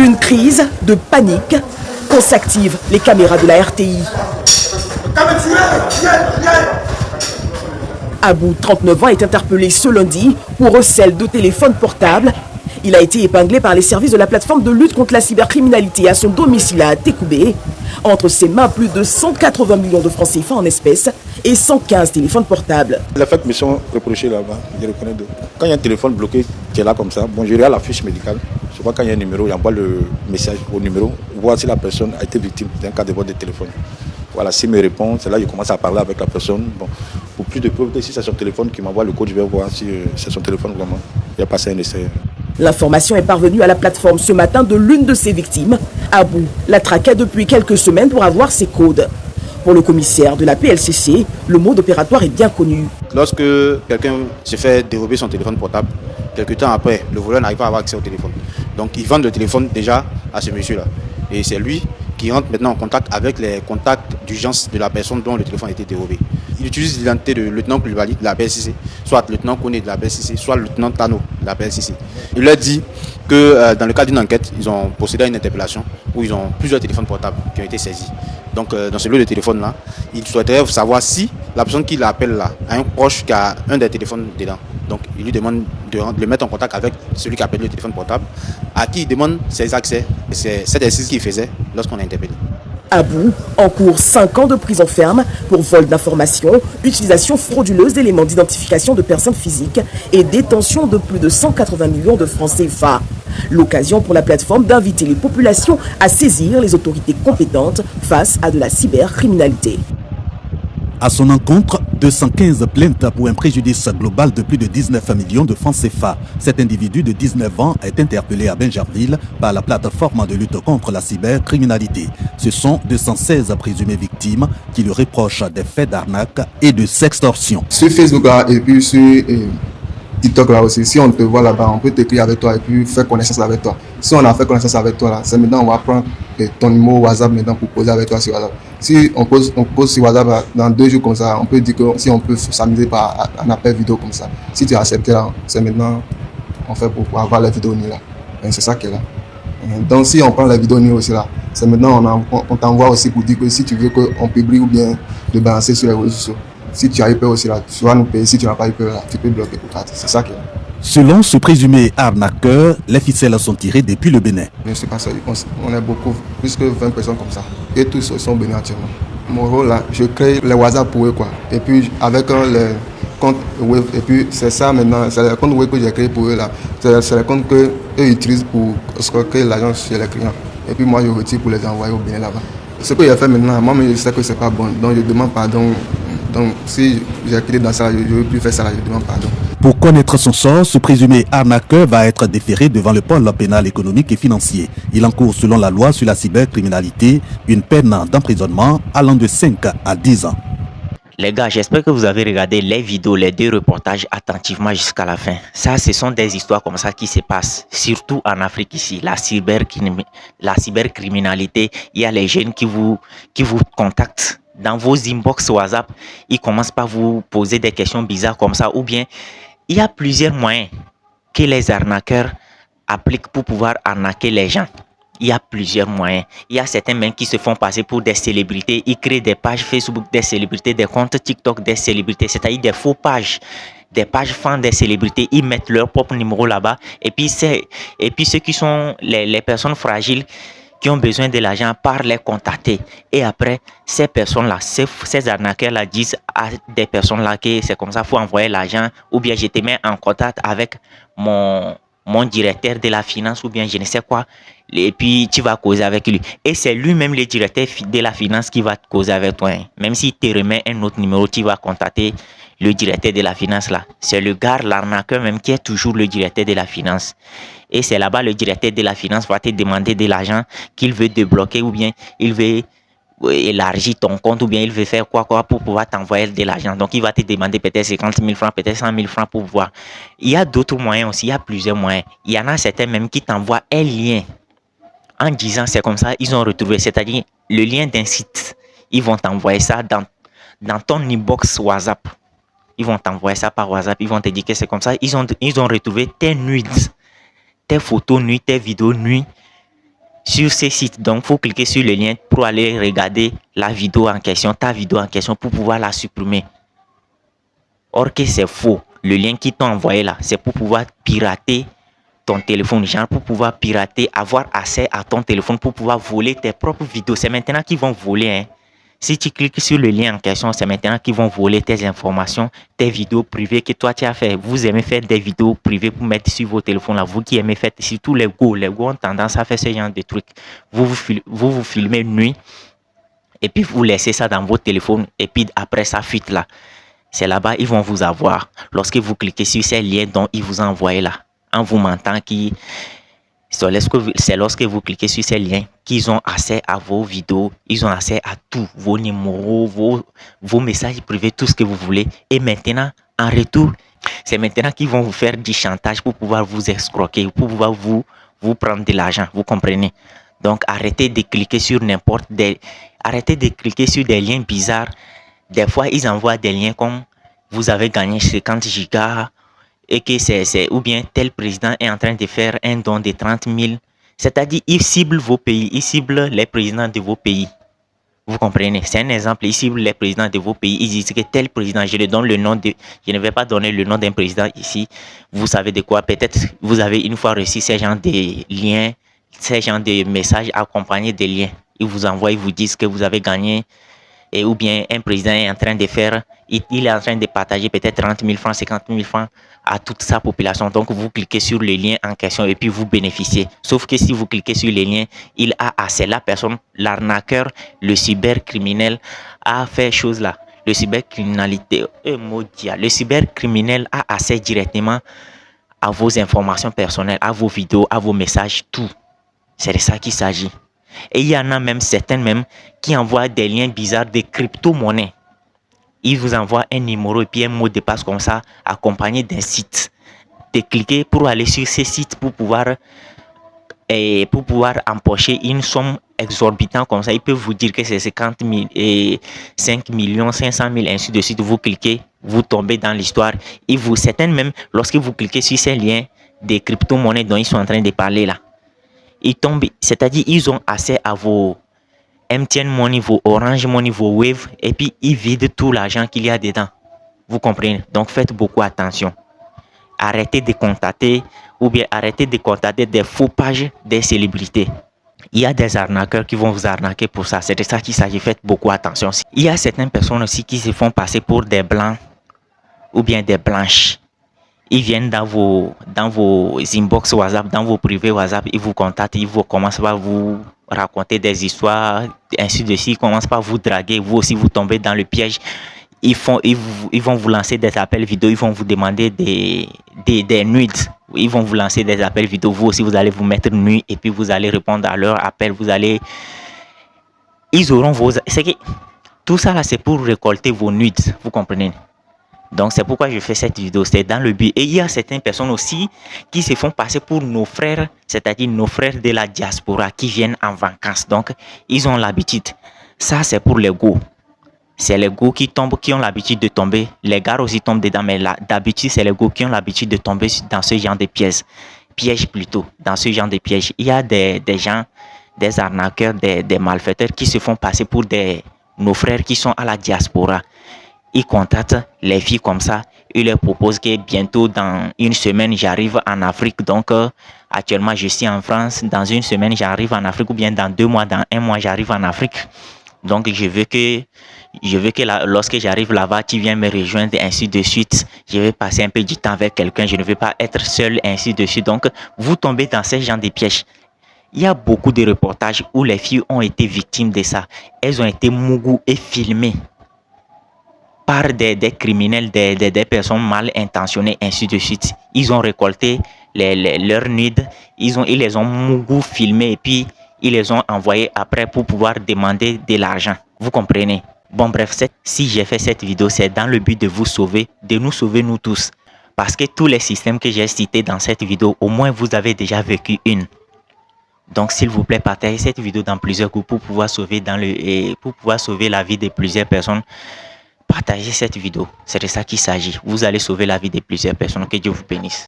Une crise de panique quand s'activent les caméras de la RTI. Abou, 39 ans, est interpellé ce lundi pour recel de téléphone portable. Il a été épinglé par les services de la plateforme de lutte contre la cybercriminalité à son domicile à Tékoubé. Entre ses mains, plus de 180 millions de francs CFA en espèces et 115 téléphones portables. La fait mission reprochée là-bas, je reconnais deux. Quand il y a un téléphone bloqué qui est là comme ça, bon, je regarde la fiche médicale. Je vois quand il y a un numéro, j'envoie le message au numéro, voir si la personne a été victime d'un cas de vol de téléphone. Voilà, s'il me répond, c'est là que je commence à parler avec la personne. Bon, pour plus de preuves, si c'est son téléphone qui m'envoie le code, je vais voir si c'est son téléphone vraiment. Il a passé un essai. L'information est parvenue à la plateforme ce matin de l'une de ses victimes. Abou la traquait depuis quelques semaines pour avoir ses codes. Pour le commissaire de la PLCC, le mode opératoire est bien connu. Lorsque quelqu'un se fait dérober son téléphone portable, quelques temps après, le voleur n'arrive pas à avoir accès au téléphone. Donc ils vendent le téléphone déjà à ce monsieur-là. Et c'est lui qui rentre maintenant en contact avec les contacts d'urgence de la personne dont le téléphone a été dérobé. Il utilise l'identité de lieutenant Koulibaly de la PLCC, soit lieutenant Kone de la PLCC, soit lieutenant Tano de la PLCC. Il leur dit que dans le cadre d'une enquête, ils ont procédé à une interpellation où ils ont plusieurs téléphones portables qui ont été saisis. Donc dans ce lot de téléphones là, il souhaiterait savoir si la personne qui l'appelle là a un proche qui a un des téléphones dedans. Donc il lui demande de le mettre en contact avec celui qui appelle le téléphone portable, à qui il demande ses accès. C'est cet exercice qu'il faisait lorsqu'on l'a interpellé. Abou encourt 5 ans de prison ferme pour vol d'informations, utilisation frauduleuse d'éléments d'identification de personnes physiques et détention de plus de 180 millions de francs CFA. L'occasion pour la plateforme d'inviter les populations à saisir les autorités compétentes face à de la cybercriminalité. À son encontre, 215 plaintes pour un préjudice global de plus de 19 millions de francs CFA. Cet individu de 19 ans est interpellé à Bingerville par la plateforme de lutte contre la cybercriminalité. Ce sont 216 présumées victimes qui lui reprochent des faits d'arnaque et de sextorsion. Sur Facebook là, et puis sur TikTok là aussi, si on te voit là-bas, on peut t'écrire avec toi et puis faire connaissance avec toi. Si on a fait connaissance avec toi là, c'est maintenant on va prendre ton numéro WhatsApp maintenant pour poser avec toi sur WhatsApp. Si on pose sur WhatsApp là, dans 2 jours comme ça, on peut dire que si on peut s'amuser par un appel vidéo comme ça. Si tu as accepté là, c'est maintenant on fait pour avoir la vidéo là. Et c'est ça qui est là. Donc si on prend la vidéo aussi là, c'est maintenant on t'envoie aussi pour dire que si tu veux qu'on publie ou bien le balancer sur les réseaux sociaux. Si tu as eu peur aussi là, tu vas nous payer. Si tu n'as pas eu peur là, tu peux bloquer pour ça. C'est ça qui est là. Selon ce présumé arnaqueur, les ficelles sont tirées depuis le Bénin. Je ne sais pas ça, on est beaucoup, plus que 20 personnes comme ça. Et tous sont bénis actuellement. Mon rôle là, je crée les WhatsApp pour eux quoi. Et puis avec les comptes web, et puis c'est ça maintenant, c'est les comptes web que j'ai créé pour eux là. C'est les comptes qu'eux utilisent pour escroquer l'argent chez les clients. Et puis moi je retire pour les envoyer au Bénin là-bas. Ce que j'ai fait maintenant, moi je sais que c'est pas bon, donc je demande pardon. Donc si j'ai quitté dans ça, je ne veux plus faire ça, je demande pardon. Pour connaître son sort, ce présumé arnaqueur va être déféré devant le pôle pénal économique et financier. Il encourt selon la loi sur la cybercriminalité une peine d'emprisonnement allant de 5 à 10 ans. Les gars, j'espère que vous avez regardé les vidéos, les 2 reportages attentivement jusqu'à la fin. Ça, ce sont des histoires comme ça qui se passent, surtout en Afrique ici. La cybercriminalité, il y a les jeunes qui vous contactent dans vos inbox WhatsApp. Ils commencent par vous poser des questions bizarres comme ça. Ou bien, il y a plusieurs moyens que les arnaqueurs appliquent pour pouvoir arnaquer les gens. Il y a plusieurs moyens. Il y a certains même qui se font passer pour des célébrités. Ils créent des pages Facebook des célébrités, des comptes TikTok des célébrités, c'est-à-dire des faux pages. Des pages fans des célébrités. Ils mettent leur propre numéro là-bas. Et puis ceux qui sont les personnes fragiles qui ont besoin de l'argent par les contacter. Et après, ces personnes-là, ces arnaqueurs-là disent à des personnes-là que c'est comme ça, il faut envoyer l'argent. Ou bien je te mets en contact avec mon directeur de la finance ou bien je ne sais quoi. Et puis tu vas causer avec lui. Et c'est lui-même le directeur de la finance qui va causer avec toi. Même s'il te remet un autre numéro, tu vas contacter le directeur de la finance là. C'est le gars, l'arnaqueur même qui est toujours le directeur de la finance. Et c'est là-bas le directeur de la finance va te demander de l'argent qu'il veut débloquer ou bien il veut élargir ton compte ou bien il veut faire quoi pour pouvoir t'envoyer de l'argent. Donc il va te demander peut-être 50 000 francs, peut-être 100 000 francs pour voir. Il y a d'autres moyens aussi, il y a plusieurs moyens. Il y en a certains même qui t'envoient un lien en disant c'est comme ça, ils ont retrouvé, c'est-à-dire le lien d'un site. Ils vont t'envoyer ça dans ton inbox WhatsApp. Ils vont t'envoyer ça par WhatsApp, ils vont te dire que c'est comme ça. Ils ont retrouvé tes nudes, tes photos nues, tes vidéos nues. sur ces sites. Donc, il faut cliquer sur le lien pour aller regarder la vidéo en question, ta vidéo en question, pour pouvoir la supprimer. Or que c'est faux. Le lien qui t'a envoyé là, c'est pour pouvoir pirater ton téléphone, genre pour pouvoir pirater, avoir accès à ton téléphone, pour pouvoir voler tes propres vidéos. C'est maintenant qu'ils vont voler, hein. Si tu cliques sur le lien en question, c'est maintenant qu'ils vont voler tes informations, tes vidéos privées que toi tu as fait. Vous aimez faire des vidéos privées pour mettre sur vos téléphones là. Vous qui aimez faire, surtout les go ont tendance à faire ce genre de trucs. Vous filmez nuit et puis vous laissez ça dans votre téléphone et puis après ça fuite là. C'est là-bas ils vont vous avoir. Lorsque vous cliquez sur ces liens dont ils vous ont envoyé là, en vous mentant c'est lorsque vous cliquez sur ces liens qu'ils ont accès à vos vidéos, ils ont accès à tous vos numéros, vos messages privés, tout ce que vous voulez. Et maintenant, en retour, c'est maintenant qu'ils vont vous faire du chantage pour pouvoir vous escroquer, pour pouvoir vous prendre de l'argent, vous comprenez? Donc, arrêtez de cliquer sur arrêtez de cliquer sur des liens bizarres. Des fois, ils envoient des liens comme vous avez gagné 50 gigas, et que ou bien tel président est en train de faire un don de 30 000. C'est-à-dire, il cible vos pays, il cible les présidents de vos pays. Vous comprenez? C'est un exemple, il cible les présidents de vos pays. Ils disent que tel président, je ne vais pas donner le nom d'un président ici. Vous savez de quoi? Peut-être vous avez une fois reçu ces gens de liens, ces gens de messages accompagnés de liens. Ils vous envoient, ils vous disent que vous avez gagné. Et ou bien un président est en train de faire, il est en train de partager peut-être 30 000 francs, 50 000 francs à toute sa population. Donc, vous cliquez sur le lien en question et puis vous bénéficiez. Sauf que si vous cliquez sur le lien, il a accès. La personne, l'arnaqueur, le cybercriminel a fait chose là. Le cybercriminel a accès directement à vos informations personnelles, à vos vidéos, à vos messages, tout. C'est de ça qu'il s'agit. Et il y en a même certaines même qui envoient des liens bizarres de crypto-monnaies. Ils vous envoient un numéro et puis un mot de passe comme ça, accompagné d'un site. De cliquer pour aller sur ces sites pour pouvoir empocher une somme exorbitante comme ça. Ils peuvent vous dire que c'est 50 000 et 5 millions, 500 000, ainsi de suite. Vous cliquez, vous tombez dans l'histoire. Et certaines même, lorsque vous cliquez sur ces liens des crypto-monnaies dont ils sont en train de parler là, ils tombent, c'est-à-dire ils ont accès à vos MTN Money, vos Orange Money, vos Wave, et puis ils vident tout l'argent qu'il y a dedans. Vous comprenez? Donc faites beaucoup attention. Arrêtez de contacter ou bien arrêtez de contacter des faux pages des célébrités. Il y a des arnaqueurs qui vont vous arnaquer pour ça. C'est de ça qu'il s'agit. Faites beaucoup attention. Il y a certaines personnes aussi qui se font passer pour des blancs ou bien des blanches. Ils viennent dans vos inbox WhatsApp, dans vos privés WhatsApp, ils vous contactent, ils commencent par vous raconter des histoires, ainsi de suite, ils commencent par vous draguer, vous aussi vous tombez dans le piège. Ils vont vous lancer des appels vidéo, ils vont vous demander des nudes, ils vont vous lancer des appels vidéo, vous aussi vous allez vous mettre nu et puis vous allez répondre à leurs appels, ils auront tout ça là c'est pour récolter vos nudes, vous comprenez? Donc c'est pourquoi je fais cette vidéo, c'est dans le but. Et il y a certaines personnes aussi qui se font passer pour nos frères, c'est-à-dire nos frères de la diaspora qui viennent en vacances. Donc ils ont l'habitude. Ça c'est pour les go. C'est les go qui tombent, qui ont l'habitude de tomber. Les gars aussi tombent dedans, mais d'habitude c'est les go qui ont l'habitude de tomber dans ce genre de pièges. Pièges plutôt, dans ce genre de pièges. Il y a des gens, des arnaqueurs, des malfaiteurs qui se font passer pour nos frères qui sont à la diaspora. Ils contactent les filles comme ça. Ils leur proposent que bientôt, dans une semaine, j'arrive en Afrique. Donc, actuellement, je suis en France. Dans une semaine, j'arrive en Afrique. Ou bien dans 2 mois, dans 1 mois, j'arrive en Afrique. Donc, je veux que lorsque j'arrive là-bas, tu viens me rejoindre, ainsi de suite. Je vais passer un peu du temps avec quelqu'un. Je ne veux pas être seul, ainsi de suite. Donc, vous tombez dans ce genre de pièges. Il y a beaucoup de reportages où les filles ont été victimes de ça. Elles ont été mougou et filmées par des criminels, des personnes mal intentionnées, ainsi de suite. Ils ont récolté leurs nudes, ils les ont mougou filmés et puis ils les ont envoyés après pour pouvoir demander de l'argent. Vous comprenez? Bon bref, si j'ai fait cette vidéo, c'est dans le but de vous sauver, de nous sauver nous tous. Parce que tous les systèmes que j'ai cités dans cette vidéo, au moins vous avez déjà vécu une. Donc s'il vous plaît, partagez cette vidéo dans plusieurs groupes pour pouvoir sauver la vie de plusieurs personnes. Partagez cette vidéo, c'est de ça qu'il s'agit. Vous allez sauver la vie de plusieurs personnes. Que Dieu vous bénisse.